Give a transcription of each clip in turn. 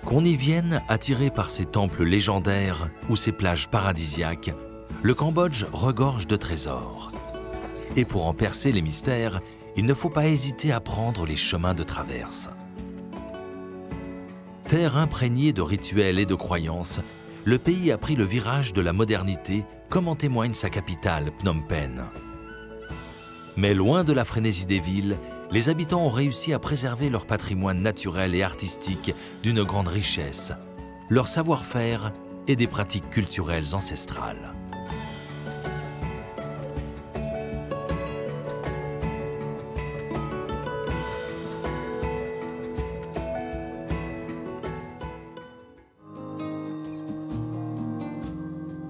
Qu'on y vienne attiré par ses temples légendaires ou ses plages paradisiaques, le Cambodge regorge de trésors. Et pour en percer les mystères, il ne faut pas hésiter à prendre les chemins de traverse. Terre imprégnée de rituels et de croyances, le pays a pris le virage de la modernité, comme en témoigne sa capitale, Phnom Penh. Mais loin de la frénésie des villes, les habitants ont réussi à préserver leur patrimoine naturel et artistique d'une grande richesse, leur savoir-faire et des pratiques culturelles ancestrales.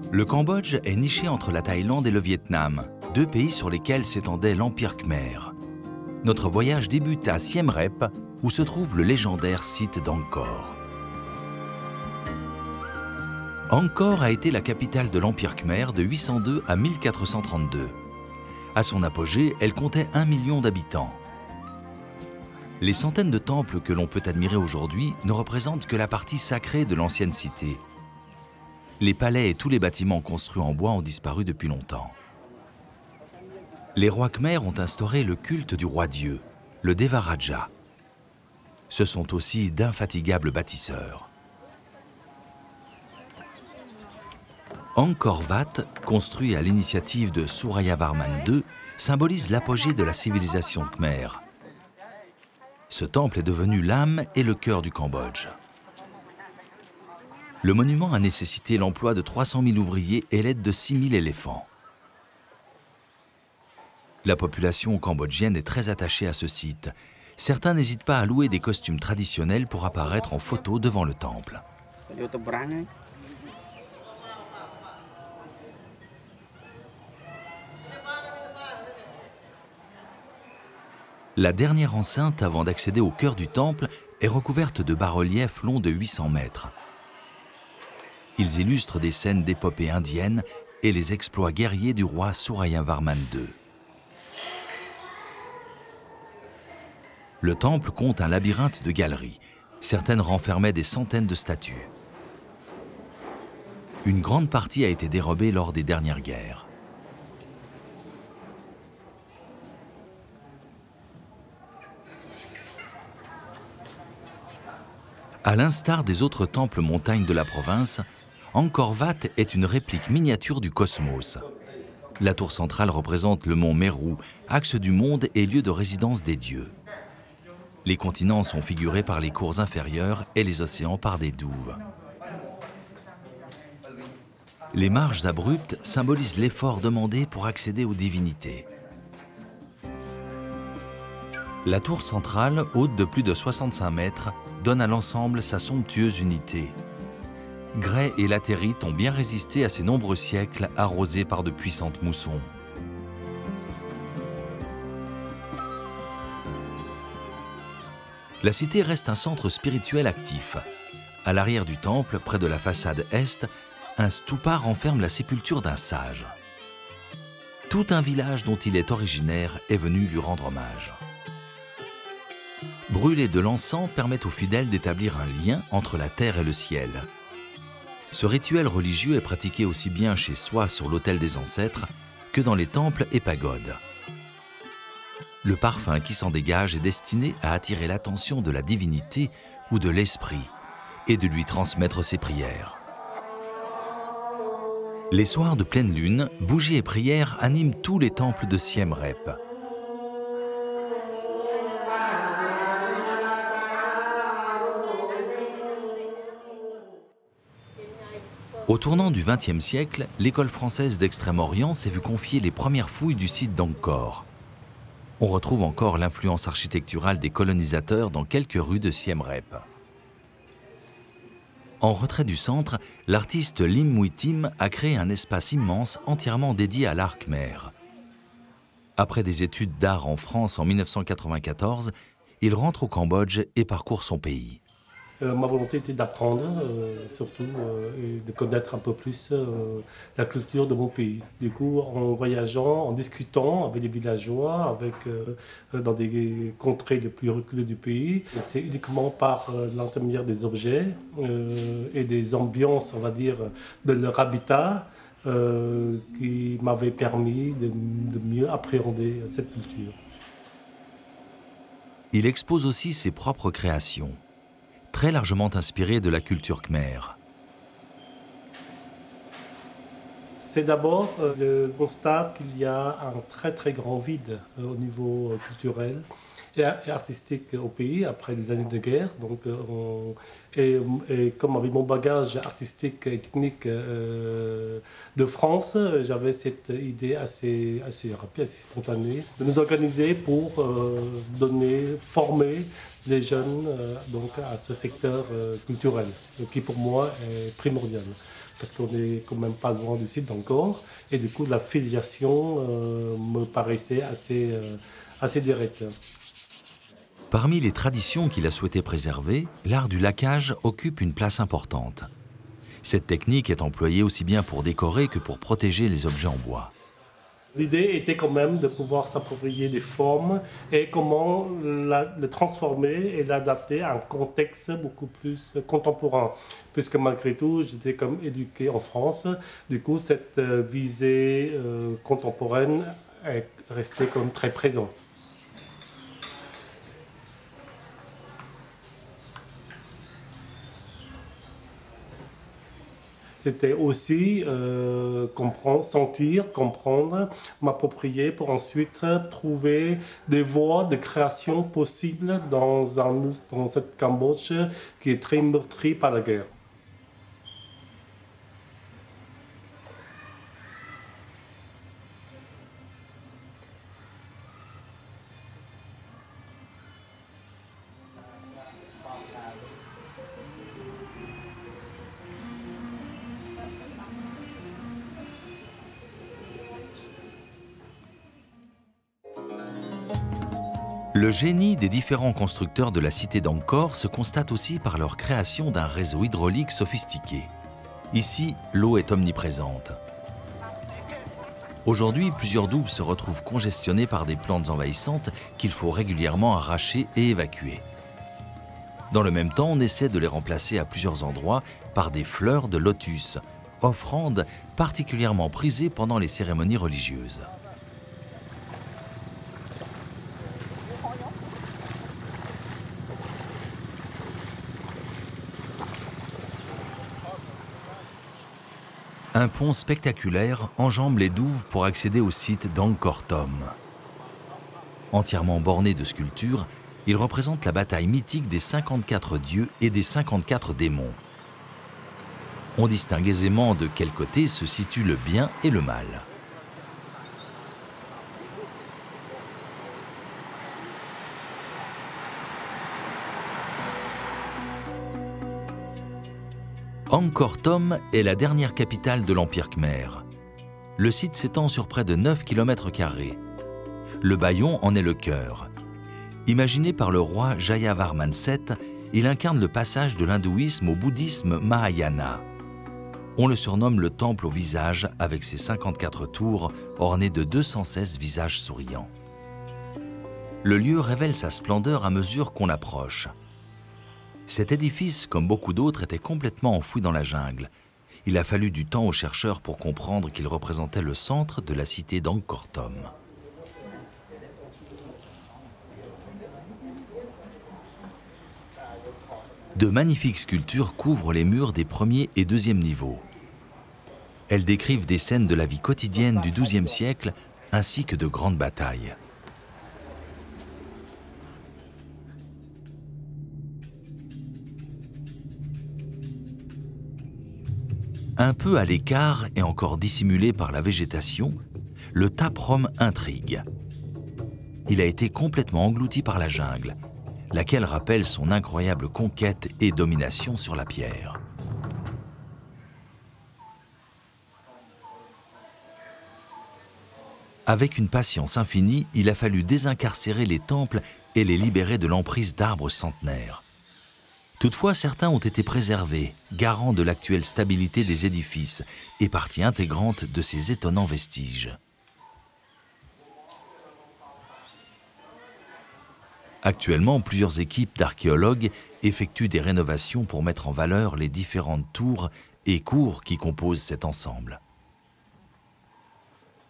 Le Cambodge est niché entre la Thaïlande et le Vietnam, deux pays sur lesquels s'étendait l'Empire Khmer. Notre voyage débute à Siem Reap, où se trouve le légendaire site d'Angkor. Angkor a été la capitale de l'Empire Khmer de 802 à 1432. À son apogée, elle comptait 1 million d'habitants. Les centaines de temples que l'on peut admirer aujourd'hui ne représentent que la partie sacrée de l'ancienne cité. Les palais et tous les bâtiments construits en bois ont disparu depuis longtemps. Les rois khmers ont instauré le culte du roi-dieu, le Devaraja. Ce sont aussi d'infatigables bâtisseurs. Angkor Wat, construit à l'initiative de Suryavarman II, symbolise l'apogée de la civilisation khmer. Ce temple est devenu l'âme et le cœur du Cambodge. Le monument a nécessité l'emploi de 300 000 ouvriers et l'aide de 6 000 éléphants. La population cambodgienne est très attachée à ce site. Certains n'hésitent pas à louer des costumes traditionnels pour apparaître en photo devant le temple. La dernière enceinte avant d'accéder au cœur du temple est recouverte de bas-reliefs longs de 800 mètres. Ils illustrent des scènes d'épopées indiennes et les exploits guerriers du roi Suryavarman II. Le temple compte un labyrinthe de galeries. Certaines renfermaient des centaines de statues. Une grande partie a été dérobée lors des dernières guerres. À l'instar des autres temples montagnes de la province, Angkor Wat est une réplique miniature du cosmos. La tour centrale représente le mont Meru, axe du monde et lieu de résidence des dieux. Les continents sont figurés par les cours inférieures et les océans par des douves. Les marches abruptes symbolisent l'effort demandé pour accéder aux divinités. La tour centrale, haute de plus de 65 mètres, donne à l'ensemble sa somptueuse unité. Grès et latérite ont bien résisté à ces nombreux siècles arrosés par de puissantes moussons. La cité reste un centre spirituel actif. À l'arrière du temple, près de la façade est, un stupa renferme la sépulture d'un sage. Tout un village dont il est originaire est venu lui rendre hommage. Brûler de l'encens permet aux fidèles d'établir un lien entre la terre et le ciel. Ce rituel religieux est pratiqué aussi bien chez soi sur l'autel des ancêtres que dans les temples et pagodes. Le parfum qui s'en dégage est destiné à attirer l'attention de la divinité ou de l'esprit et de lui transmettre ses prières. Les soirs de pleine lune, bougies et prières animent tous les temples de Siem Reap. Au tournant du XXe siècle, l'école française d'Extrême-Orient s'est vue confier les premières fouilles du site d'Angkor. On retrouve encore l'influence architecturale des colonisateurs dans quelques rues de Siem Reap. En retrait du centre, l'artiste Lim Mui Tim a créé un espace immense entièrement dédié à l'art khmer. Après des études d'art en France en 1994, il rentre au Cambodge et parcourt son pays. Ma volonté était d'apprendre, surtout, et de connaître un peu plus la culture de mon pays. Du coup, en voyageant, en discutant avec des villageois, dans des contrées les plus reculées du pays, c'est uniquement par l'intermédiaire des objets et des ambiances, on va dire, de leur habitat, qui m'avait permis de mieux appréhender cette culture. Il expose aussi ses propres créations, très largement inspirées de la culture khmère. C'est d'abord le constat qu'il y a un très très grand vide au niveau culturel et artistique au pays après des années de guerre. Donc, et comme avec mon bagage artistique et technique de France, j'avais cette idée assez rapide, assez spontanée, de nous organiser pour former les jeunes donc à ce secteur culturel, qui pour moi est primordial. Parce qu'on n'est quand même pas loin du site encore, et du coup la filiation me paraissait assez directe. Parmi les traditions qu'il a souhaité préserver, l'art du laquage occupe une place importante. Cette technique est employée aussi bien pour décorer que pour protéger les objets en bois. L'idée était quand même de pouvoir s'approprier des formes et comment le transformer et l'adapter à un contexte beaucoup plus contemporain. Puisque malgré tout, j'étais comme éduqué en France. Du coup, cette visée contemporaine est restée comme très présente. C'était aussi comprendre, sentir, comprendre, m'approprier pour ensuite trouver des voies de création possibles dans cette Cambodge qui est très meurtrie par la guerre. Le génie des différents constructeurs de la cité d'Angkor se constate aussi par leur création d'un réseau hydraulique sophistiqué. Ici, l'eau est omniprésente. Aujourd'hui, plusieurs douves se retrouvent congestionnées par des plantes envahissantes qu'il faut régulièrement arracher et évacuer. Dans le même temps, on essaie de les remplacer à plusieurs endroits par des fleurs de lotus, offrandes particulièrement prisées pendant les cérémonies religieuses. Un pont spectaculaire enjambe les douves pour accéder au site d'Angkor Thom. Entièrement borné de sculptures, il représente la bataille mythique des 54 dieux et des 54 démons. On distingue aisément de quel côté se situe le bien et le mal. Angkor Thom est la dernière capitale de l'Empire khmer. Le site s'étend sur près de 9 km². Le Bayon en est le cœur. Imaginé par le roi Jayavarman VII, il incarne le passage de l'hindouisme au bouddhisme Mahayana. On le surnomme le temple au visage avec ses 54 tours ornées de 216 visages souriants. Le lieu révèle sa splendeur à mesure qu'on approche. Cet édifice, comme beaucoup d'autres, était complètement enfoui dans la jungle. Il a fallu du temps aux chercheurs pour comprendre qu'il représentait le centre de la cité d'Angkor Thom. De magnifiques sculptures couvrent les murs des premiers et deuxièmes niveaux. Elles décrivent des scènes de la vie quotidienne du XIIe siècle ainsi que de grandes batailles. Un peu à l'écart et encore dissimulé par la végétation, le Taprom intrigue. Il a été complètement englouti par la jungle, laquelle rappelle son incroyable conquête et domination sur la pierre. Avec une patience infinie, il a fallu désincarcérer les temples et les libérer de l'emprise d'arbres centenaires. Toutefois, certains ont été préservés, garants de l'actuelle stabilité des édifices et partie intégrante de ces étonnants vestiges. Actuellement, plusieurs équipes d'archéologues effectuent des rénovations pour mettre en valeur les différentes tours et cours qui composent cet ensemble.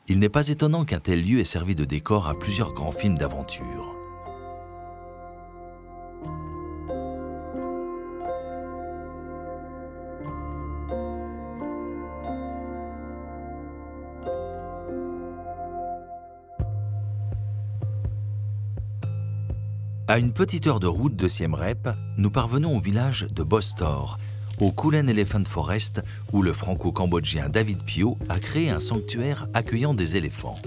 Il n'est pas étonnant qu'un tel lieu ait servi de décor à plusieurs grands films d'aventure. À une petite heure de route de Siem Reap, nous parvenons au village de Bostor, au Kulin Elephant Forest, où le franco-cambodgien David Pio a créé un sanctuaire accueillant des éléphants.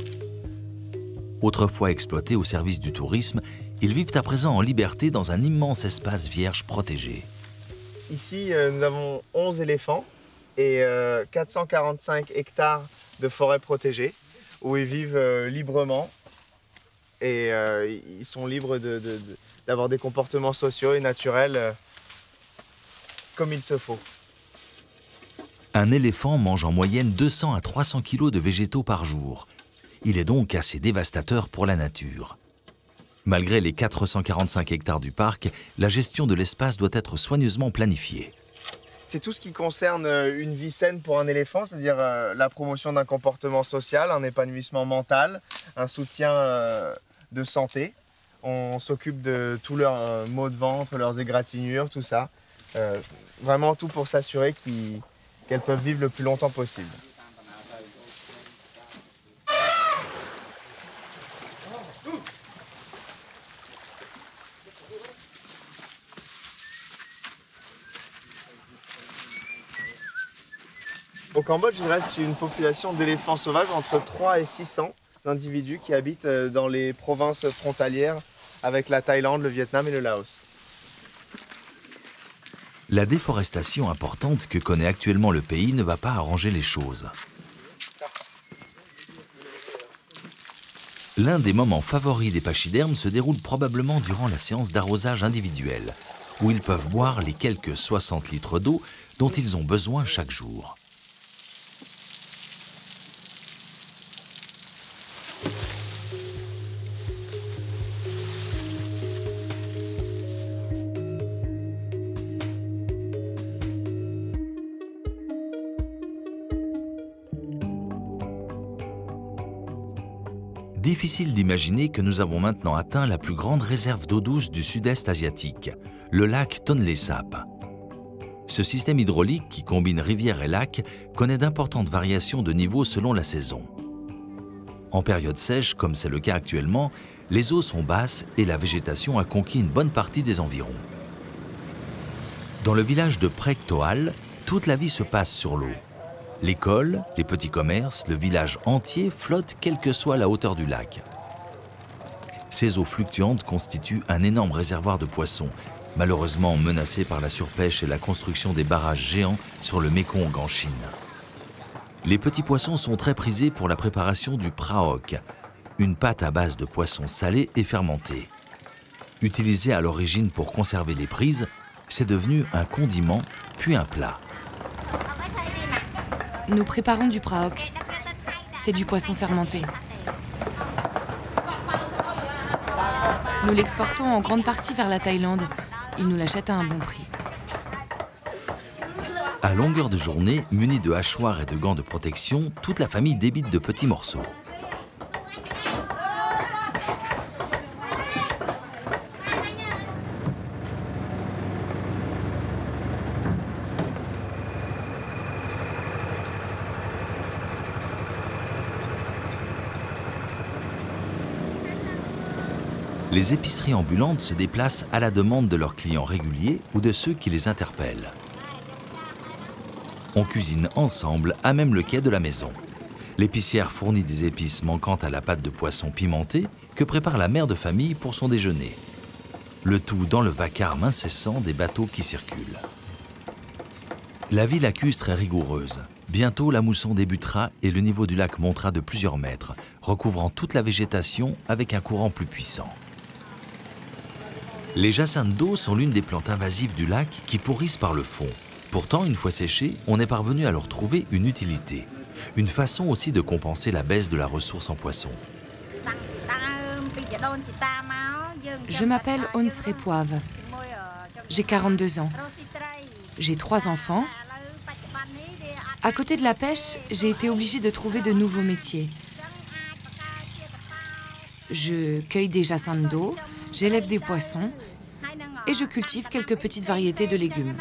Autrefois exploités au service du tourisme, ils vivent à présent en liberté dans un immense espace vierge protégé. Ici, nous avons 11 éléphants et 445 hectares de forêt protégée, où ils vivent librement. Et ils sont libres d'avoir des comportements sociaux et naturels comme il se faut. Un éléphant mange en moyenne 200 à 300 kg de végétaux par jour. Il est donc assez dévastateur pour la nature. Malgré les 445 hectares du parc, la gestion de l'espace doit être soigneusement planifiée. C'est tout ce qui concerne une vie saine pour un éléphant, c'est-à-dire la promotion d'un comportement social, un épanouissement mental, un soutien de santé. On s'occupe de tous leurs maux de ventre, leurs égratignures, tout ça. Vraiment tout pour s'assurer qu'elles peuvent vivre le plus longtemps possible. Au Cambodge, il reste une population d'éléphants sauvages entre 3 et 600 individus qui habitent dans les provinces frontalières avec la Thaïlande, le Vietnam et le Laos. La déforestation importante que connaît actuellement le pays ne va pas arranger les choses. L'un des moments favoris des pachydermes se déroule probablement durant la séance d'arrosage individuel, où ils peuvent boire les quelques 60 litres d'eau dont ils ont besoin chaque jour. Difficile d'imaginer que nous avons maintenant atteint la plus grande réserve d'eau douce du sud-est asiatique, le lac Tonlé Sap. Ce système hydraulique qui combine rivière et lac connaît d'importantes variations de niveau selon la saison. En période sèche, comme c'est le cas actuellement, les eaux sont basses et la végétation a conquis une bonne partie des environs. Dans le village de Prek Toal, toute la vie se passe sur l'eau. L'école, les petits commerces, le village entier flottent quelle que soit la hauteur du lac. Ces eaux fluctuantes constituent un énorme réservoir de poissons, malheureusement menacé par la surpêche et la construction des barrages géants sur le Mékong en Chine. Les petits poissons sont très prisés pour la préparation du praok, une pâte à base de poissons salés et fermentés. Utilisée à l'origine pour conserver les prises, c'est devenu un condiment puis un plat. Nous préparons du praok. C'est du poisson fermenté. Nous l'exportons en grande partie vers la Thaïlande. Ils nous l'achètent à un bon prix. À longueur de journée, munis de hachoirs et de gants de protection, toute la famille débite de petits morceaux. Les épiceries ambulantes se déplacent à la demande de leurs clients réguliers ou de ceux qui les interpellent. On cuisine ensemble à même le quai de la maison. L'épicière fournit des épices manquant à la pâte de poisson pimentée que prépare la mère de famille pour son déjeuner. Le tout dans le vacarme incessant des bateaux qui circulent. La vie lacustre est rigoureuse. Bientôt, la mousson débutera et le niveau du lac montera de plusieurs mètres, recouvrant toute la végétation avec un courant plus puissant. Les jacinthes d'eau sont l'une des plantes invasives du lac qui pourrissent par le fond. Pourtant, une fois séchées, on est parvenu à leur trouver une utilité. Une façon aussi de compenser la baisse de la ressource en poissons. Je m'appelle Onsre Poivre. J'ai 42 ans. J'ai 3 enfants. À côté de la pêche, j'ai été obligée de trouver de nouveaux métiers. Je cueille des jacinthes d'eau, j'élève des poissons et je cultive quelques petites variétés de légumes.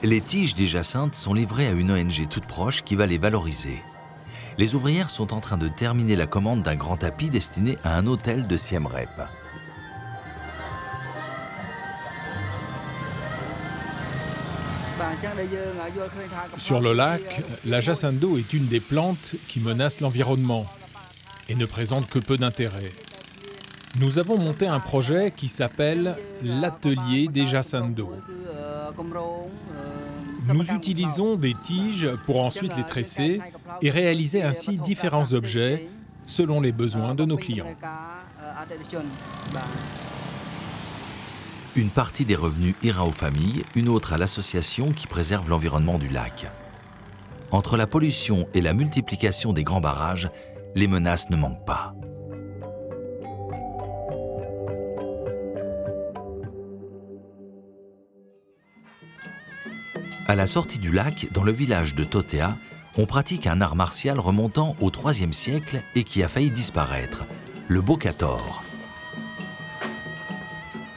Les tiges des jacinthes sont livrées à une ONG toute proche qui va les valoriser. Les ouvrières sont en train de terminer la commande d'un grand tapis destiné à un hôtel de Siem Reap. Sur le lac, la jacinthe d'eau est une des plantes qui menacent l'environnement et ne présente que peu d'intérêt. Nous avons monté un projet qui s'appelle l'atelier des jacinthes d'eau. Nous utilisons des tiges pour ensuite les tresser et réaliser ainsi différents objets selon les besoins de nos clients. Une partie des revenus ira aux familles, une autre à l'association qui préserve l'environnement du lac. Entre la pollution et la multiplication des grands barrages, les menaces ne manquent pas. À la sortie du lac, dans le village de Totea, on pratique un art martial remontant au IIIe siècle et qui a failli disparaître, le bokator.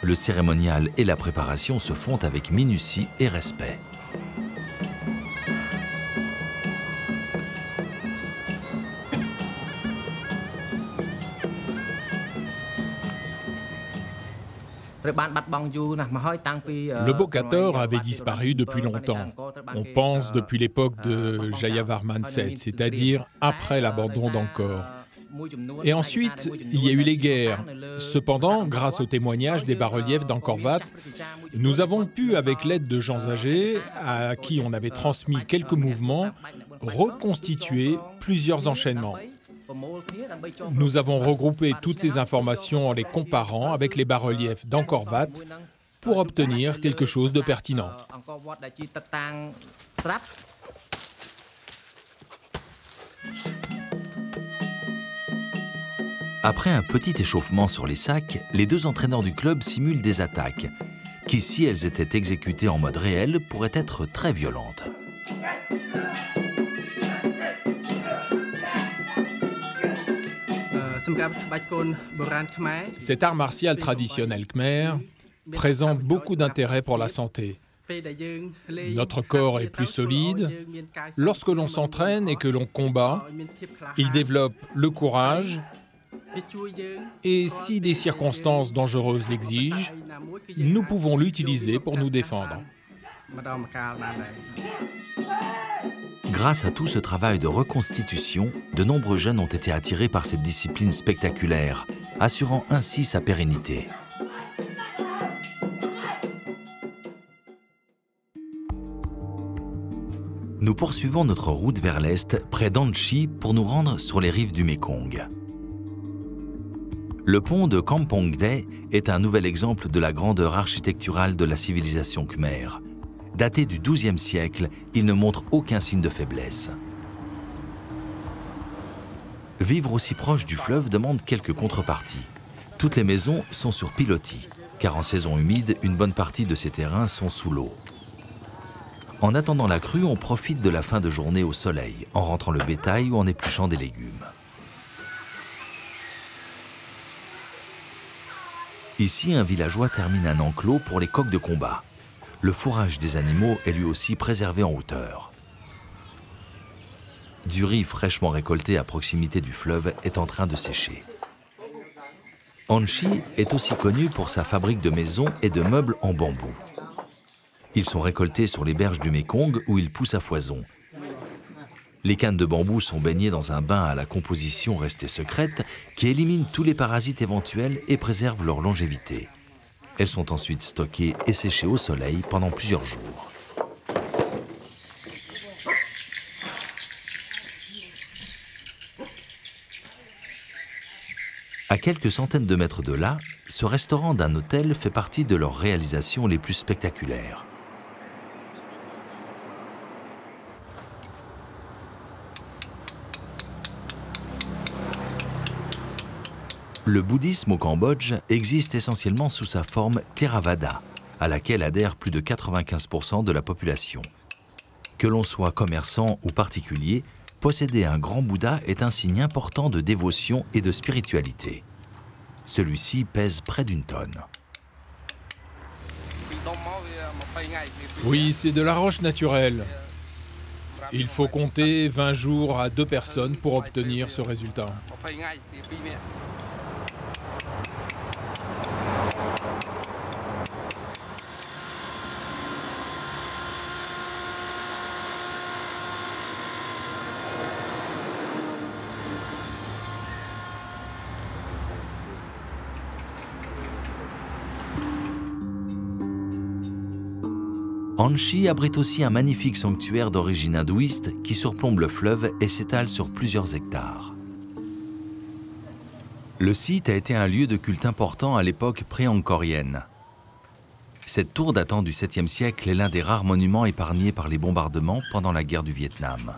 Le cérémonial et la préparation se font avec minutie et respect. Le bokator avait disparu depuis longtemps. On pense depuis l'époque de Jayavarman VII, c'est-à-dire après l'abandon d'Angkor. Et ensuite, il y a eu les guerres. Cependant, grâce aux témoignages des bas-reliefs d'Angkor Wat, nous avons pu, avec l'aide de gens âgés, à qui on avait transmis quelques mouvements, reconstituer plusieurs enchaînements. Nous avons regroupé toutes ces informations en les comparant avec les bas-reliefs d'Angkor Wat pour obtenir quelque chose de pertinent. Après un petit échauffement sur les sacs, les deux entraîneurs du club simulent des attaques, qui, si elles étaient exécutées en mode réel, pourraient être très violentes. Cet art martial traditionnel khmer présente beaucoup d'intérêt pour la santé. Notre corps est plus solide. Lorsque l'on s'entraîne et que l'on combat, il développe le courage. Et si des circonstances dangereuses l'exigent, nous pouvons l'utiliser pour nous défendre. Grâce à tout ce travail de reconstitution, de nombreux jeunes ont été attirés par cette discipline spectaculaire, assurant ainsi sa pérennité. Nous poursuivons notre route vers l'est, près d'Anchi, pour nous rendre sur les rives du Mékong. Le pont de Kampong Dae est un nouvel exemple de la grandeur architecturale de la civilisation khmère. Daté du XIIe siècle, il ne montre aucun signe de faiblesse. Vivre aussi proche du fleuve demande quelques contreparties. Toutes les maisons sont sur pilotis, car en saison humide, une bonne partie de ces terrains sont sous l'eau. En attendant la crue, on profite de la fin de journée au soleil, en rentrant le bétail ou en épluchant des légumes. Ici, un villageois termine un enclos pour les coqs de combat. Le fourrage des animaux est lui aussi préservé en hauteur. Du riz fraîchement récolté à proximité du fleuve est en train de sécher. Anchi est aussi connu pour sa fabrique de maisons et de meubles en bambou. Ils sont récoltés sur les berges du Mékong où ils poussent à foison. Les cannes de bambou sont baignées dans un bain à la composition restée secrète qui élimine tous les parasites éventuels et préserve leur longévité. Elles sont ensuite stockées et séchées au soleil pendant plusieurs jours. À quelques centaines de mètres de là, ce restaurant d'un hôtel fait partie de leurs réalisations les plus spectaculaires. Le bouddhisme au Cambodge existe essentiellement sous sa forme Theravada, à laquelle adhèrent plus de 95% de la population. Que l'on soit commerçant ou particulier, posséder un grand Bouddha est un signe important de dévotion et de spiritualité. Celui-ci pèse près d'une tonne. Oui, c'est de la roche naturelle. Il faut compter 20 jours à 2 personnes pour obtenir ce résultat. Anchi abrite aussi un magnifique sanctuaire d'origine hindouiste qui surplombe le fleuve et s'étale sur plusieurs hectares. Le site a été un lieu de culte important à l'époque pré-angkorienne. Cette tour datant du 7e siècle est l'un des rares monuments épargnés par les bombardements pendant la guerre du Vietnam.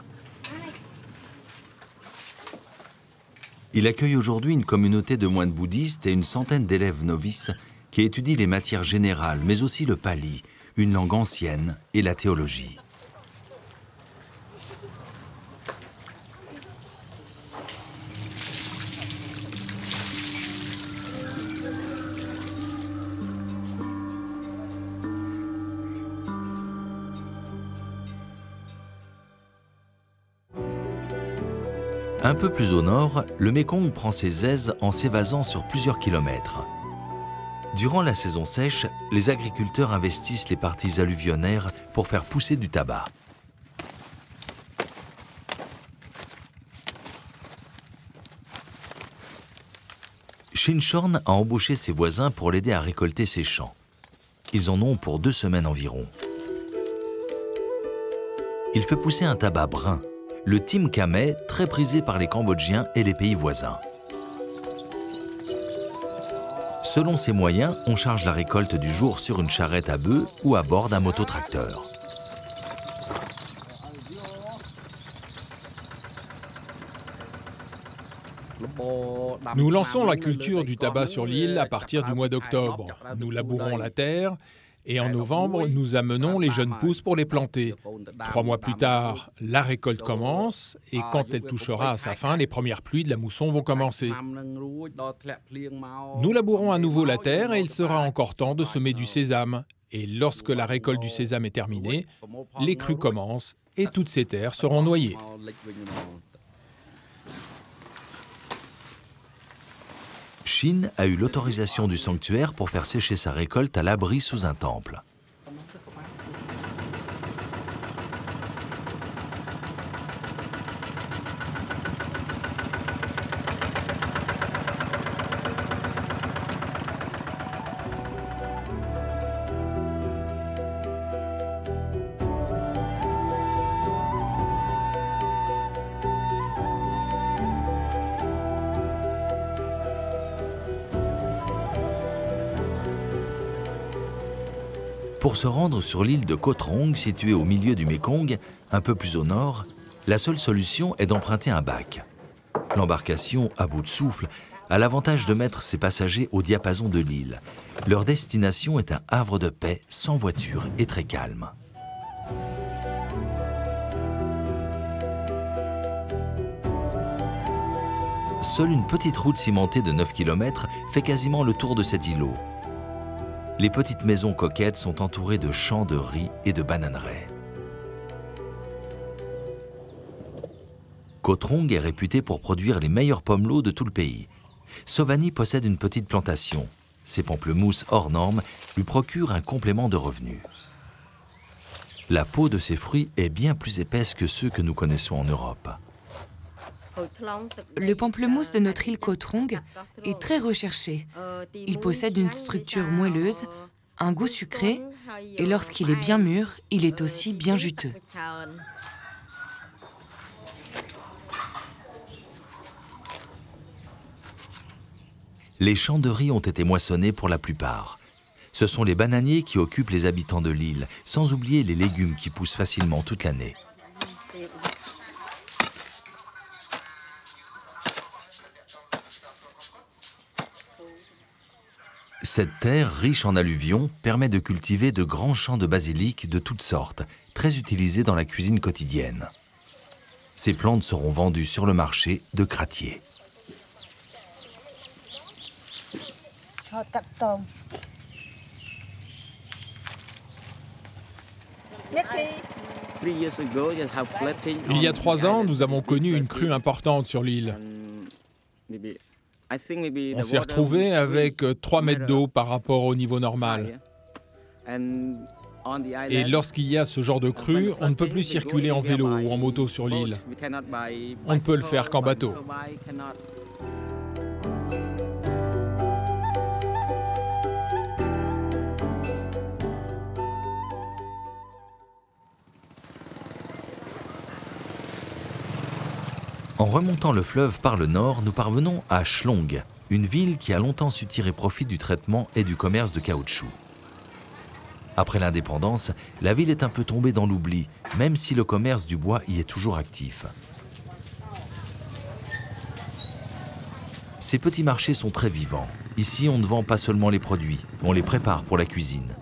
Il accueille aujourd'hui une communauté de moines bouddhistes et une centaine d'élèves novices qui étudient les matières générales, mais aussi le pali, une langue ancienne, et la théologie. Un peu plus au nord, le Mékong prend ses aises en s'évasant sur plusieurs kilomètres. Durant la saison sèche, les agriculteurs investissent les parties alluvionnaires pour faire pousser du tabac. Shinchorn a embauché ses voisins pour l'aider à récolter ses champs. Ils en ont pour 2 semaines environ. Il fait pousser un tabac brun, le Tim Kamay, très prisé par les Cambodgiens et les pays voisins. Selon ses moyens, on charge la récolte du jour sur une charrette à bœufs ou à bord d'un mototracteur. Nous lançons la culture du tabac sur l'île à partir du mois d'octobre. Nous labourons la terre et en novembre, nous amenons les jeunes pousses pour les planter. 3 mois plus tard, la récolte commence et quand elle touchera à sa fin, les premières pluies de la mousson vont commencer. Nous labourons à nouveau la terre et il sera encore temps de semer du sésame. Et lorsque la récolte du sésame est terminée, les crues commencent et toutes ces terres seront noyées. Shin a eu l'autorisation du sanctuaire pour faire sécher sa récolte à l'abri sous un temple. Pour se rendre sur l'île de Koh Trong, située au milieu du Mékong, un peu plus au nord, la seule solution est d'emprunter un bac. L'embarcation, à bout de souffle, a l'avantage de mettre ses passagers au diapason de l'île. Leur destination est un havre de paix, sans voiture et très calme. Seule une petite route cimentée de 9 km fait quasiment le tour de cet îlot. Les petites maisons coquettes sont entourées de champs de riz et de bananeraies. Koh Trong est réputé pour produire les meilleurs pommelots de tout le pays. Sovani possède une petite plantation. Ses pamplemousses hors normes lui procurent un complément de revenus. La peau de ces fruits est bien plus épaisse que ceux que nous connaissons en Europe. Le pamplemousse de notre île Koh Trong est très recherché. Il possède une structure moelleuse, un goût sucré, et lorsqu'il est bien mûr, il est aussi bien juteux. Les champs de riz ont été moissonnés pour la plupart. Ce sont les bananiers qui occupent les habitants de l'île, sans oublier les légumes qui poussent facilement toute l'année. Cette terre riche en alluvions permet de cultiver de grands champs de basilic de toutes sortes, très utilisés dans la cuisine quotidienne. Ces plantes seront vendues sur le marché de Krathié. Il y a 3 ans, nous avons connu une crue importante sur l'île. On s'est retrouvé avec 3 mètres d'eau par rapport au niveau normal. Et lorsqu'il y a ce genre de crue, on ne peut plus circuler en vélo ou en moto sur l'île. On ne peut le faire qu'en bateau. En remontant le fleuve par le nord, nous parvenons à Shlong, une ville qui a longtemps su tirer profit du traitement et du commerce de caoutchouc. Après l'indépendance, la ville est un peu tombée dans l'oubli, même si le commerce du bois y est toujours actif. Ces petits marchés sont très vivants. Ici, on ne vend pas seulement les produits, on les prépare pour la cuisine.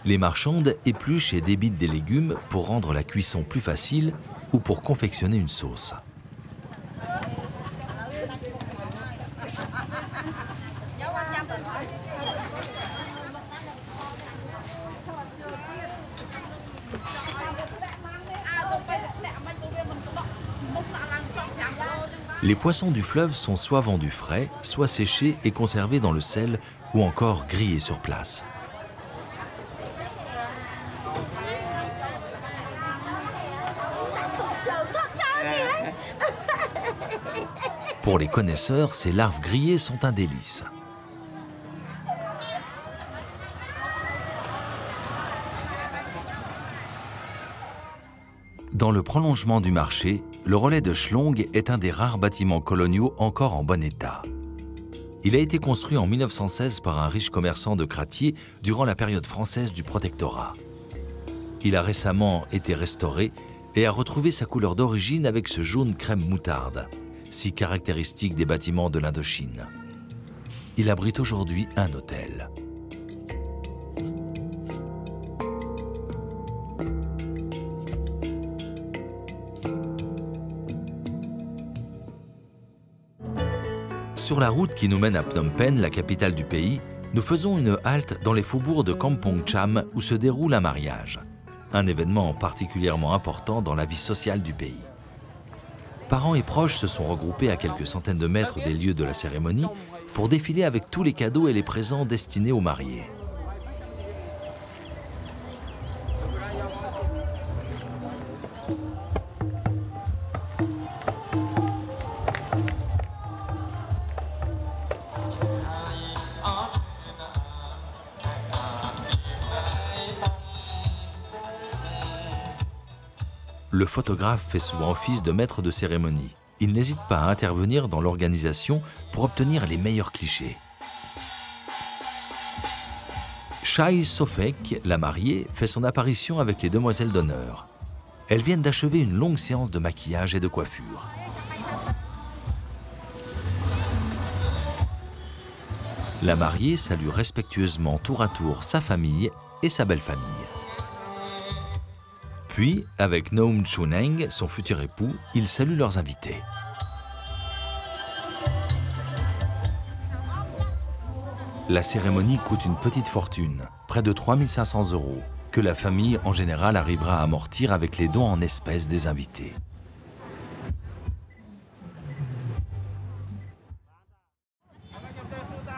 Les marchandes épluchent et débitent des légumes pour rendre la cuisson plus facile ou pour confectionner une sauce. Les poissons du fleuve sont soit vendus frais, soit séchés et conservés dans le sel ou encore grillés sur place. Pour les connaisseurs, ces larves grillées sont un délice. Dans le prolongement du marché, le relais de Shlong est un des rares bâtiments coloniaux encore en bon état. Il a été construit en 1916 par un riche commerçant de Krathié durant la période française du protectorat. Il a récemment été restauré et a retrouvé sa couleur d'origine avec ce jaune crème moutarde, si caractéristique des bâtiments de l'Indochine. Il abrite aujourd'hui un hôtel. Sur la route qui nous mène à Phnom Penh, la capitale du pays, nous faisons une halte dans les faubourgs de Kampong Cham où se déroule un mariage, un événement particulièrement important dans la vie sociale du pays. Parents et proches se sont regroupés à quelques centaines de mètres des lieux de la cérémonie pour défiler avec tous les cadeaux et les présents destinés aux mariés. Le photographe fait souvent office de maître de cérémonie. Il n'hésite pas à intervenir dans l'organisation pour obtenir les meilleurs clichés. Chai Sofek, la mariée, fait son apparition avec les demoiselles d'honneur. Elles viennent d'achever une longue séance de maquillage et de coiffure. La mariée salue respectueusement tour à tour sa famille et sa belle-famille. Puis, avec Noam Chuneng, son futur époux, ils saluent leurs invités. La cérémonie coûte une petite fortune, près de 3 500 €, que la famille en général arrivera à amortir avec les dons en espèces des invités.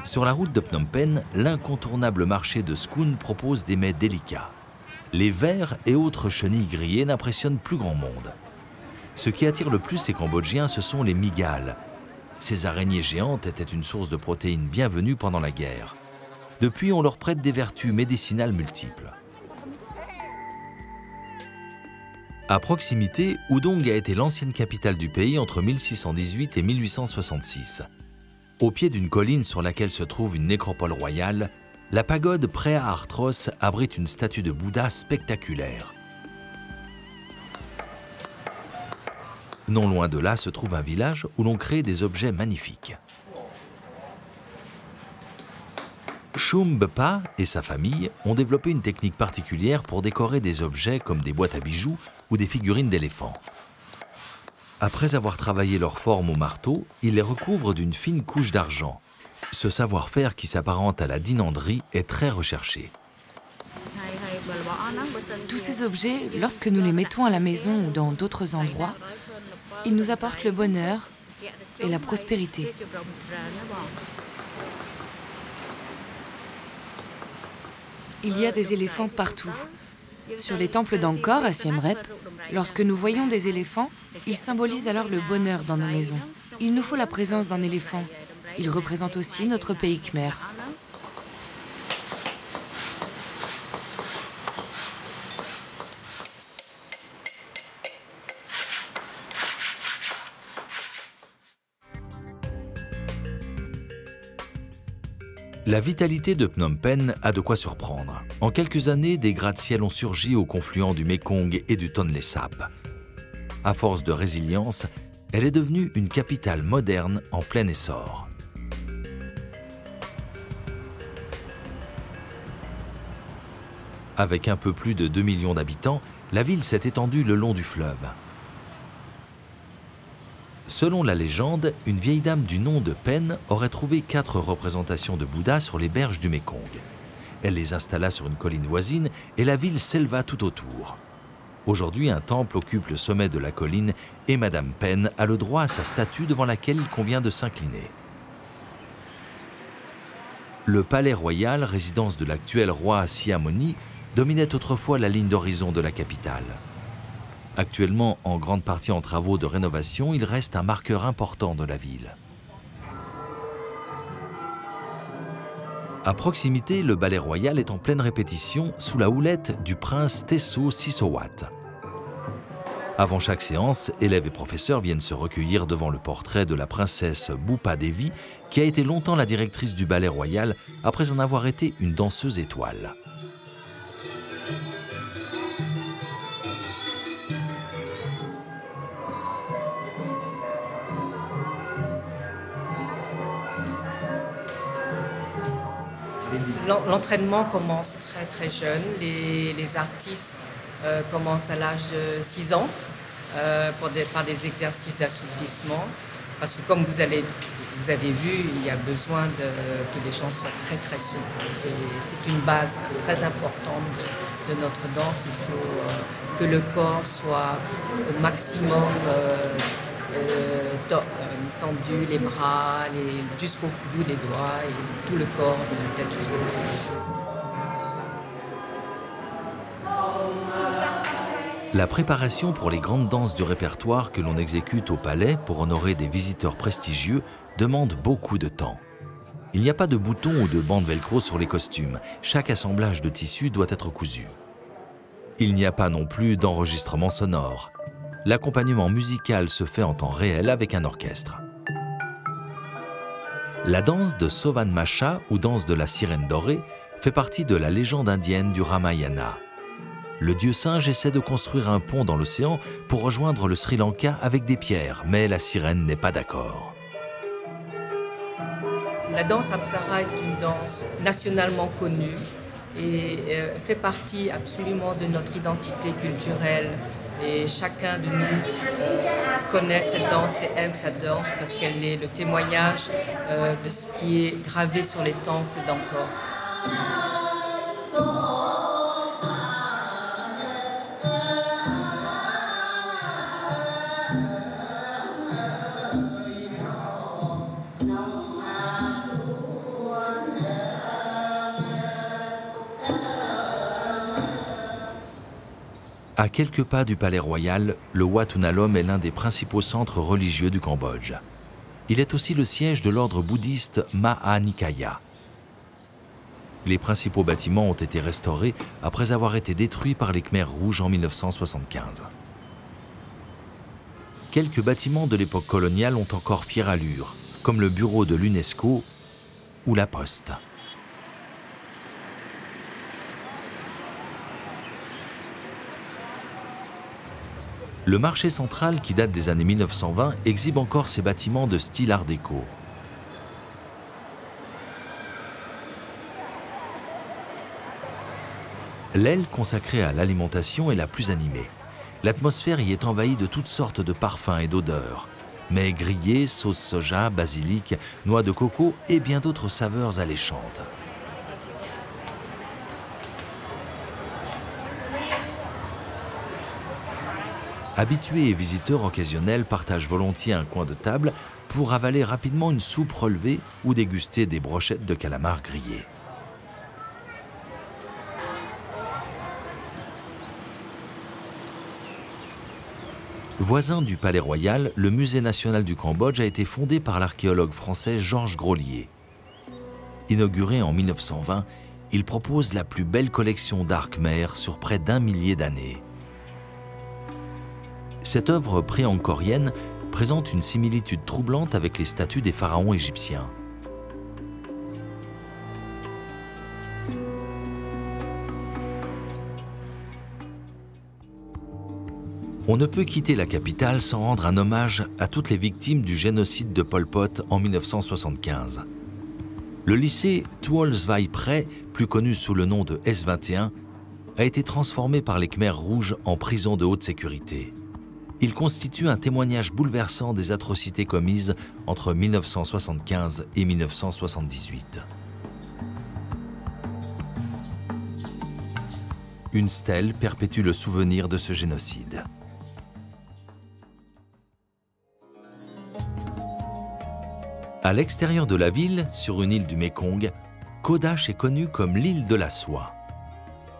Sur la route de Phnom Penh, l'incontournable marché de Skun propose des mets délicats. Les vers et autres chenilles grillées n'impressionnent plus grand monde. Ce qui attire le plus les Cambodgiens, ce sont les migales. Ces araignées géantes étaient une source de protéines bienvenue pendant la guerre. Depuis, on leur prête des vertus médicinales multiples. À proximité, Udong a été l'ancienne capitale du pays entre 1618 et 1866. Au pied d'une colline sur laquelle se trouve une nécropole royale, la pagode Preah Arthros abrite une statue de Bouddha spectaculaire. Non loin de là se trouve un village où l'on crée des objets magnifiques. Shumbpa et sa famille ont développé une technique particulière pour décorer des objets comme des boîtes à bijoux ou des figurines d'éléphants. Après avoir travaillé leur forme au marteau, ils les recouvrent d'une fine couche d'argent. Ce savoir-faire qui s'apparente à la dinanderie est très recherché. Tous ces objets, lorsque nous les mettons à la maison ou dans d'autres endroits, ils nous apportent le bonheur et la prospérité. Il y a des éléphants partout. Sur les temples d'Angkor à Siem Reap, lorsque nous voyons des éléphants, ils symbolisent alors le bonheur dans nos maisons. Il nous faut la présence d'un éléphant. Il représente aussi notre pays khmer. La vitalité de Phnom Penh a de quoi surprendre. En quelques années, des gratte-ciel ont surgi au confluent du Mekong et du Tonlé Sap. À force de résilience, elle est devenue une capitale moderne en plein essor. Avec un peu plus de 2 millions d'habitants, la ville s'est étendue le long du fleuve. Selon la légende, une vieille dame du nom de Pen aurait trouvé 4 représentations de Bouddha sur les berges du Mekong. Elle les installa sur une colline voisine et la ville s'éleva tout autour. Aujourd'hui, un temple occupe le sommet de la colline et Madame Pen a le droit à sa statue devant laquelle il convient de s'incliner. Le palais royal, résidence de l'actuel roi Sihamoni, dominait autrefois la ligne d'horizon de la capitale. Actuellement en grande partie en travaux de rénovation, il reste un marqueur important de la ville. À proximité, le ballet royal est en pleine répétition sous la houlette du prince Tesso Sisowat. Avant chaque séance, élèves et professeurs viennent se recueillir devant le portrait de la princesse Bupa Devi, qui a été longtemps la directrice du ballet royal après en avoir été une danseuse étoile. L'entraînement commence très jeune. Les artistes commencent à l'âge de 6 ans par des exercices d'assouplissement. Parce que comme vous avez vu, il y a besoin que les gens soient très souples. C'est une base très importante de notre danse. Il faut que le corps soit au maximum tendu, les bras jusqu'au bout des doigts et tout le corps de la tête jusqu'aux pieds. La préparation pour les grandes danses du répertoire que l'on exécute au palais pour honorer des visiteurs prestigieux demande beaucoup de temps. Il n'y a pas de boutons ou de bandes velcro sur les costumes. Chaque assemblage de tissus doit être cousu. Il n'y a pas non plus d'enregistrement sonore. L'accompagnement musical se fait en temps réel avec un orchestre. La danse de Sovan Macha, ou danse de la sirène dorée, fait partie de la légende indienne du Ramayana. Le dieu singe essaie de construire un pont dans l'océan pour rejoindre le Sri Lanka avec des pierres, mais la sirène n'est pas d'accord. La danse Apsara est une danse nationalement connue et fait partie absolument de notre identité culturelle. Et chacun de nous connaît cette danse et aime sa danse parce qu'elle est le témoignage de ce qui est gravé sur les temples d'Angkor. À quelques pas du palais royal, le Wat Unalom est l'un des principaux centres religieux du Cambodge. Il est aussi le siège de l'ordre bouddhiste Maha Nikaya. Les principaux bâtiments ont été restaurés après avoir été détruits par les Khmers rouges en 1975. Quelques bâtiments de l'époque coloniale ont encore fière allure. comme le bureau de l'UNESCO ou la Poste. Le marché central, qui date des années 1920, exhibe encore ses bâtiments de style art déco. L'aile consacrée à l'alimentation est la plus animée. L'atmosphère y est envahie de toutes sortes de parfums et d'odeurs. Mets grillés, sauce soja, basilic, noix de coco et bien d'autres saveurs alléchantes. Habitués et visiteurs occasionnels partagent volontiers un coin de table pour avaler rapidement une soupe relevée ou déguster des brochettes de calamar grillées. Voisin du Palais Royal, le Musée national du Cambodge a été fondé par l'archéologue français Georges Grolier. Inauguré en 1920, il propose la plus belle collection d'art khmer sur près d'1 millier d'années. Cette œuvre pré-angkorienne présente une similitude troublante avec les statues des pharaons égyptiens. On ne peut quitter la capitale sans rendre un hommage à toutes les victimes du génocide de Pol Pot en 1975. Le lycée Tuol Svay Prey, plus connu sous le nom de S21, a été transformé par les Khmers rouges en prison de haute sécurité. Il constitue un témoignage bouleversant des atrocités commises entre 1975 et 1978. Une stèle perpétue le souvenir de ce génocide. À l'extérieur de la ville, sur une île du Mékong, Kodash est connue comme l'île de la soie.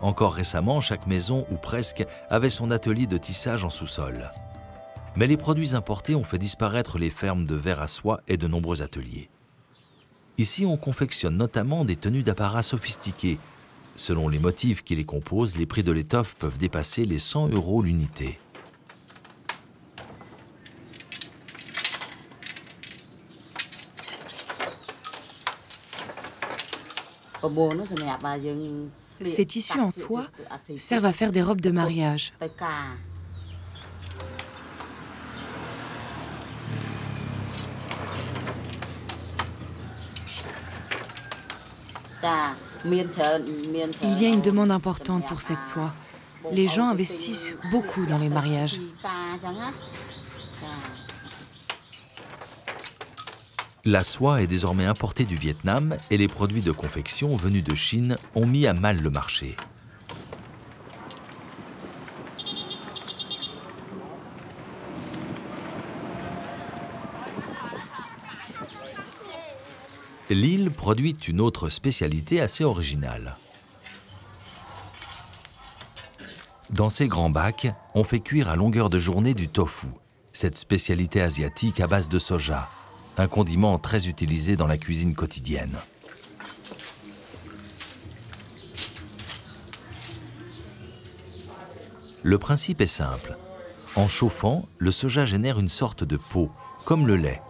Encore récemment, chaque maison, ou presque, avait son atelier de tissage en sous-sol. Mais les produits importés ont fait disparaître les fermes de verre à soie et de nombreux ateliers. Ici, on confectionne notamment des tenues d'apparat sophistiquées. Selon les motifs qui les composent, les prix de l'étoffe peuvent dépasser les 100 € l'unité. Ces tissus en soie servent à faire des robes de mariage. Il y a une demande importante pour cette soie. Les gens investissent beaucoup dans les mariages. La soie est désormais importée du Vietnam et les produits de confection venus de Chine ont mis à mal le marché. L'île produit une autre spécialité assez originale. Dans ces grands bacs, on fait cuire à longueur de journée du tofu, cette spécialité asiatique à base de soja, un condiment très utilisé dans la cuisine quotidienne. Le principe est simple. En chauffant, le soja génère une sorte de peau, comme le lait.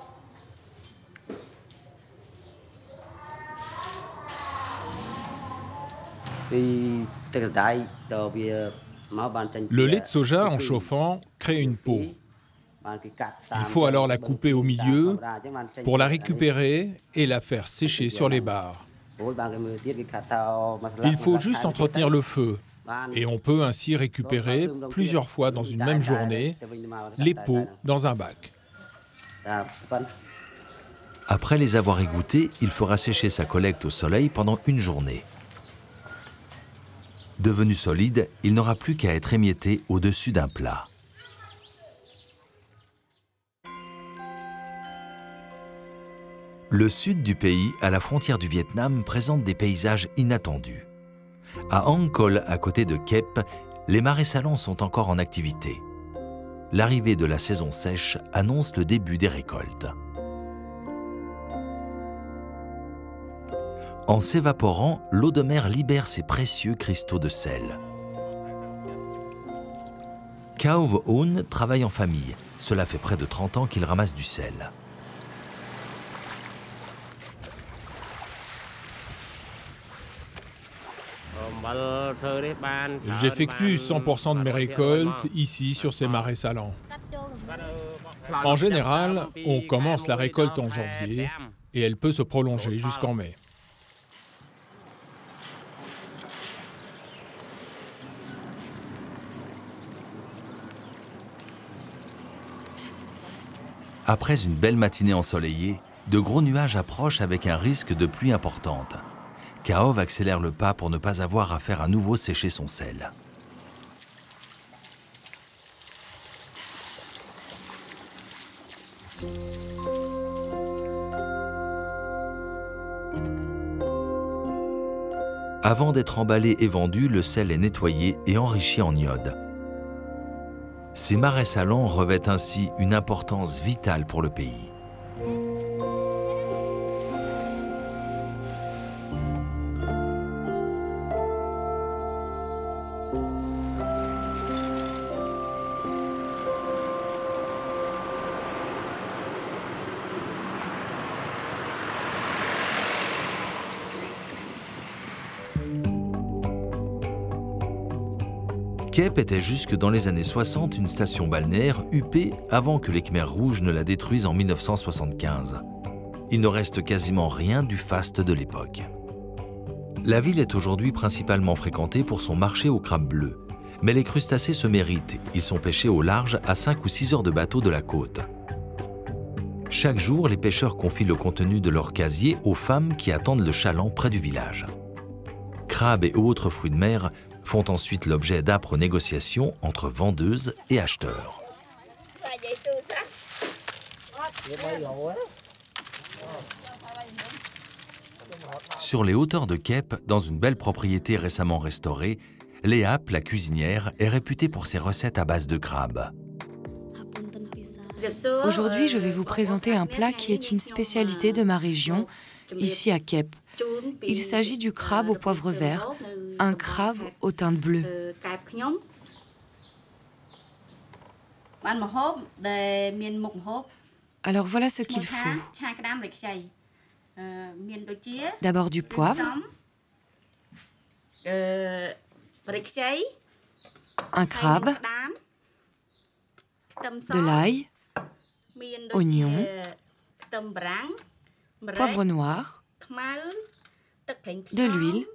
Le lait de soja, en chauffant, crée une peau. Il faut alors la couper au milieu pour la récupérer et la faire sécher sur les barres. Il faut juste entretenir le feu et on peut ainsi récupérer plusieurs fois dans une même journée les peaux dans un bac. Après les avoir égouttés, il fera sécher sa collecte au soleil pendant une journée. Devenu solide, il n'aura plus qu'à être émietté au-dessus d'un plat. Le sud du pays, à la frontière du Vietnam, présente des paysages inattendus. À Angkol, à côté de Kep, les marais salants sont encore en activité. L'arrivée de la saison sèche annonce le début des récoltes. En s'évaporant, l'eau de mer libère ses précieux cristaux de sel. Cao Vo-un travaille en famille. Cela fait près de 30 ans qu'il ramasse du sel. J'effectue 100% de mes récoltes ici sur ces marais salants. En général, on commence la récolte en janvier et elle peut se prolonger jusqu'en mai. Après une belle matinée ensoleillée, de gros nuages approchent avec un risque de pluie importante. Kaov accélère le pas pour ne pas avoir à faire à nouveau sécher son sel. Avant d'être emballé et vendu, le sel est nettoyé et enrichi en iode. Ces marais salants revêtent ainsi une importance vitale pour le pays. Kep était jusque dans les années 60 une station balnéaire huppée avant que les Khmers rouges ne la détruisent en 1975. Il ne reste quasiment rien du faste de l'époque. La ville est aujourd'hui principalement fréquentée pour son marché aux crabes bleus. Mais les crustacés se méritent, ils sont pêchés au large à 5 ou 6 heures de bateau de la côte. Chaque jour, les pêcheurs confient le contenu de leur casier aux femmes qui attendent le chaland près du village. Crabes et autres fruits de mer font ensuite l'objet d'âpres négociations entre vendeuses et acheteurs. Sur les hauteurs de Kep, dans une belle propriété récemment restaurée, Léap, la cuisinière, est réputée pour ses recettes à base de crabes. Aujourd'hui, je vais vous présenter un plat qui est une spécialité de ma région, ici à Kep. Il s'agit du crabe au poivre vert, un crabe aux teintes bleues. Alors voilà ce qu'il faut. D'abord du poivre, un crabe, de l'ail, oignon, poivre noir, de l'huile,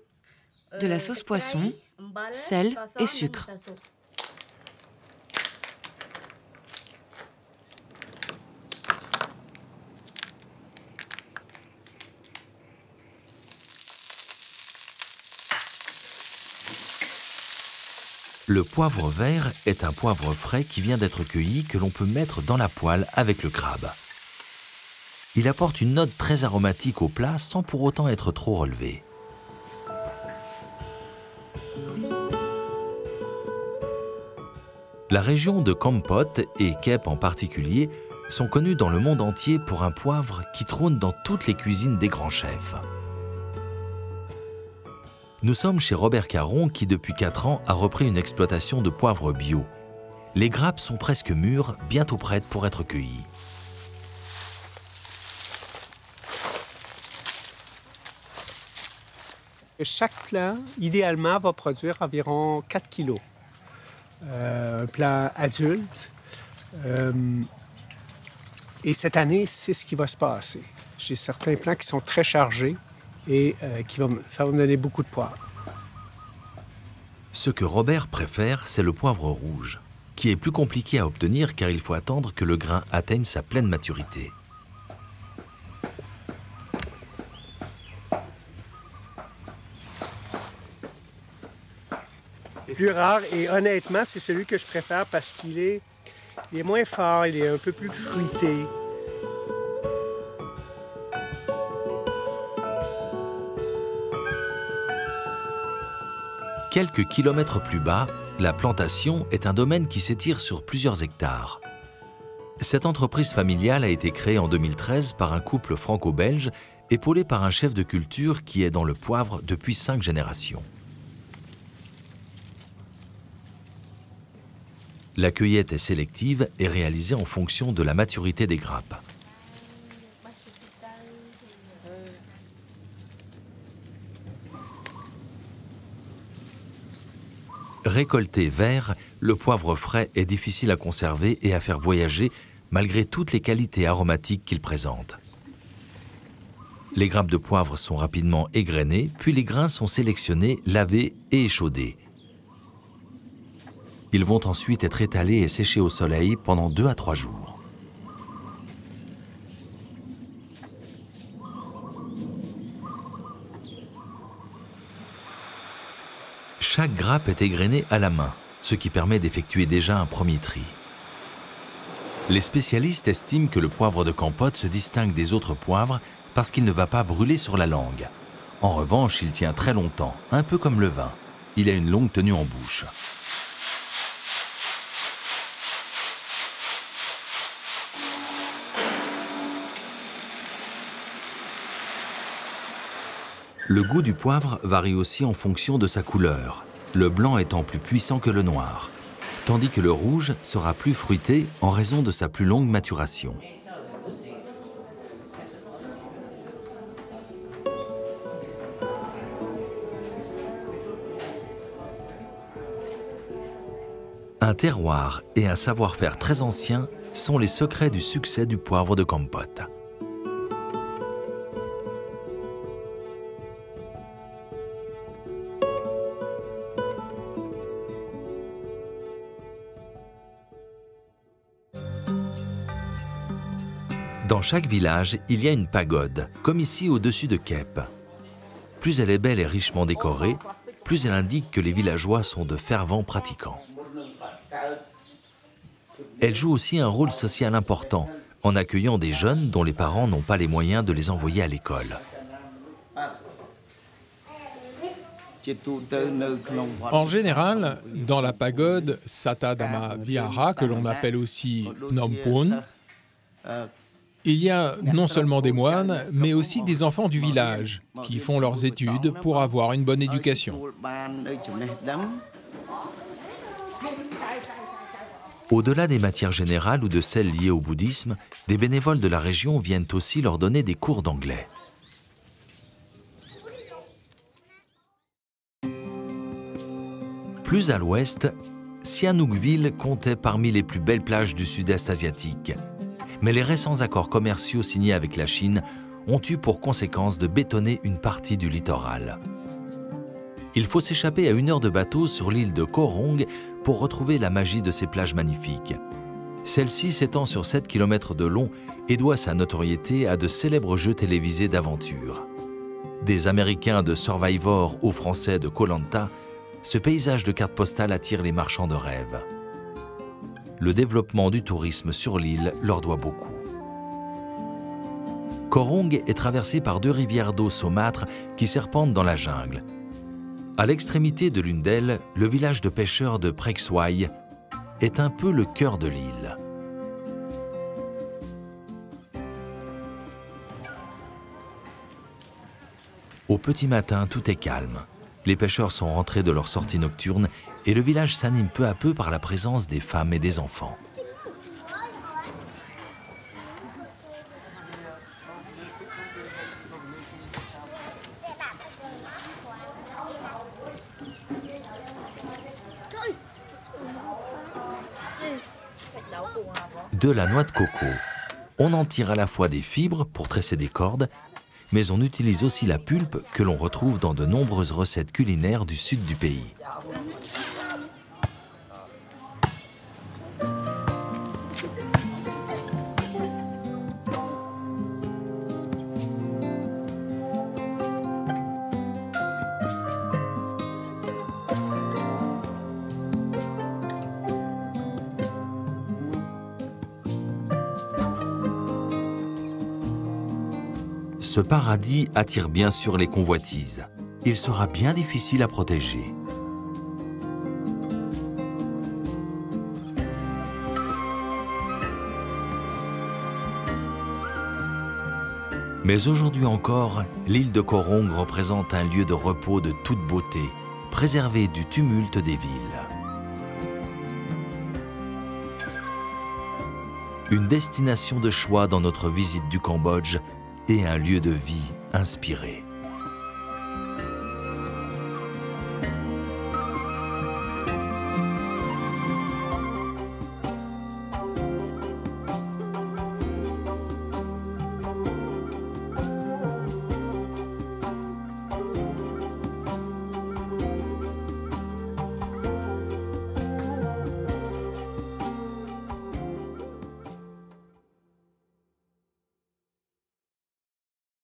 de la sauce poisson, sel et sucre. Le poivre vert est un poivre frais qui vient d'être cueilli que l'on peut mettre dans la poêle avec le crabe. Il apporte une note très aromatique au plat sans pour autant être trop relevé. La région de Kampot et Kep en particulier sont connues dans le monde entier pour un poivre qui trône dans toutes les cuisines des grands chefs. Nous sommes chez Robert Caron qui, depuis 4 ans, a repris une exploitation de poivre bio. Les grappes sont presque mûres, bientôt prêtes pour être cueillies. Chaque plant, idéalement, va produire environ 4 kilos. Un plant adulte. Et cette année, c'est ce qui va se passer. J'ai certains plants qui sont très chargés et ça va me donner beaucoup de poivre. Ce que Robert préfère, c'est le poivre rouge, qui est plus compliqué à obtenir car il faut attendre que le grain atteigne sa pleine maturité. Le plus rare, et honnêtement, c'est celui que je préfère parce qu'il est moins fort, il est un peu plus fruité. Quelques kilomètres plus bas, la plantation est un domaine qui s'étire sur plusieurs hectares. Cette entreprise familiale a été créée en 2013 par un couple franco-belge, épaulé par un chef de culture qui est dans le poivre depuis 5 générations. La cueillette est sélective et réalisée en fonction de la maturité des grappes. Récolté vert, le poivre frais est difficile à conserver et à faire voyager malgré toutes les qualités aromatiques qu'il présente. Les grappes de poivre sont rapidement égrenées, puis les grains sont sélectionnés, lavés et échaudés. Ils vont ensuite être étalés et séchés au soleil pendant 2 à 3 jours. Chaque grappe est égrenée à la main, ce qui permet d'effectuer déjà un premier tri. Les spécialistes estiment que le poivre de Campote se distingue des autres poivres parce qu'il ne va pas brûler sur la langue. En revanche, il tient très longtemps, un peu comme le vin. Il a une longue tenue en bouche. Le goût du poivre varie aussi en fonction de sa couleur, le blanc étant plus puissant que le noir, tandis que le rouge sera plus fruité en raison de sa plus longue maturation. Un terroir et un savoir-faire très ancien sont les secrets du succès du poivre de Campote. Dans chaque village, il y a une pagode, comme ici au-dessus de Kep. Plus elle est belle et richement décorée, plus elle indique que les villageois sont de fervents pratiquants. Elle joue aussi un rôle social important, en accueillant des jeunes dont les parents n'ont pas les moyens de les envoyer à l'école. En général, dans la pagode Satadama Vihara, que l'on appelle aussi Phnom Penh, il y a non seulement des moines, mais aussi des enfants du village qui font leurs études pour avoir une bonne éducation. Au-delà des matières générales ou de celles liées au bouddhisme, des bénévoles de la région viennent aussi leur donner des cours d'anglais. Plus à l'ouest, Sihanoukville comptait parmi les plus belles plages du sud-est asiatique. Mais les récents accords commerciaux signés avec la Chine ont eu pour conséquence de bétonner une partie du littoral. Il faut s'échapper à 1 heure de bateau sur l'île de Koh Rong pour retrouver la magie de ces plages magnifiques. Celle-ci s'étend sur 7 km de long et doit sa notoriété à de célèbres jeux télévisés d'aventure. Des Américains de Survivor aux Français de Koh Lanta, ce paysage de cartes postales attire les marchands de rêves. Le développement du tourisme sur l'île leur doit beaucoup. Koh Rong est traversé par 2 rivières d'eau saumâtre qui serpentent dans la jungle. À l'extrémité de l'une d'elles, le village de pêcheurs de Prek Swai est un peu le cœur de l'île. Au petit matin, tout est calme. Les pêcheurs sont rentrés de leur sortie nocturne et le village s'anime peu à peu par la présence des femmes et des enfants. De la noix de coco, on en tire à la fois des fibres pour tresser des cordes, mais on utilise aussi la pulpe que l'on retrouve dans de nombreuses recettes culinaires du sud du pays. Ce paradis attire bien sûr les convoitises. Il sera bien difficile à protéger. Mais aujourd'hui encore, l'île de Koh Rong représente un lieu de repos de toute beauté, préservé du tumulte des villes. Une destination de choix dans notre visite du Cambodge et un lieu de vie inspiré.